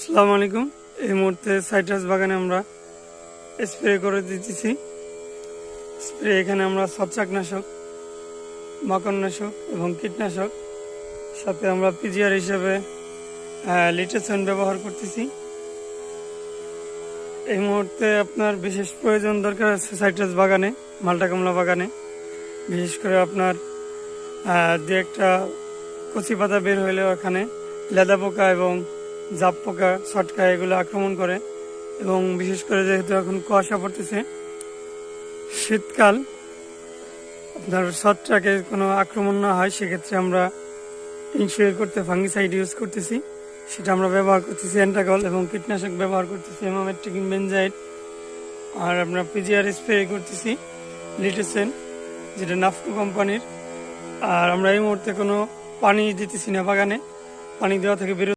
আসসালামু আলাইকুম। এই মুহূর্তে সাইট্রাস বাগানে আমরা স্প্রে করে দিতেছি। স্প্রে এখানে আমরা ছত্রাকনাশক, মাকড়নাশক এবং কীটনাশক, সাথে আমরা পিজিআর হিসেবে লিটেসন ব্যবহার করতেছি। এই মুহূর্তে আপনার বিশেষ প্রয়োজন দরকার আছে সাইট্রাস বাগানে, মাল্টা কমলা বাগানে। বিশেষ করে আপনার দু একটা কচি পাতা বের হইলেও এখানে লেদা পোকা এবং জাপ পোকা, ছটকা এগুলো আক্রমণ করে। এবং বিশেষ করে যেহেতু এখন কুয়াশা পড়তেছে, শীতকাল, আপনার ছত্রাকে কোনো আক্রমণ না হয় সেক্ষেত্রে আমরা ইনশিওর করতে ফাঙ্গিসাইড ইউজ করতেছি। সেটা আমরা ব্যবহার করতেছি অ্যান্টাগল, এবং কীটনাশক ব্যবহার করতেছি এমামেট্রিকিন বেনজাইড। আর আমরা পিজিআর স্প্রে করতেছি লিটেসেন, যেটা নাফকো কোম্পানির। আর আমরা এই মুহূর্তে কোনো পানি দিতেছি না বাগানে, পানি দেওয়া থেকে বিরত।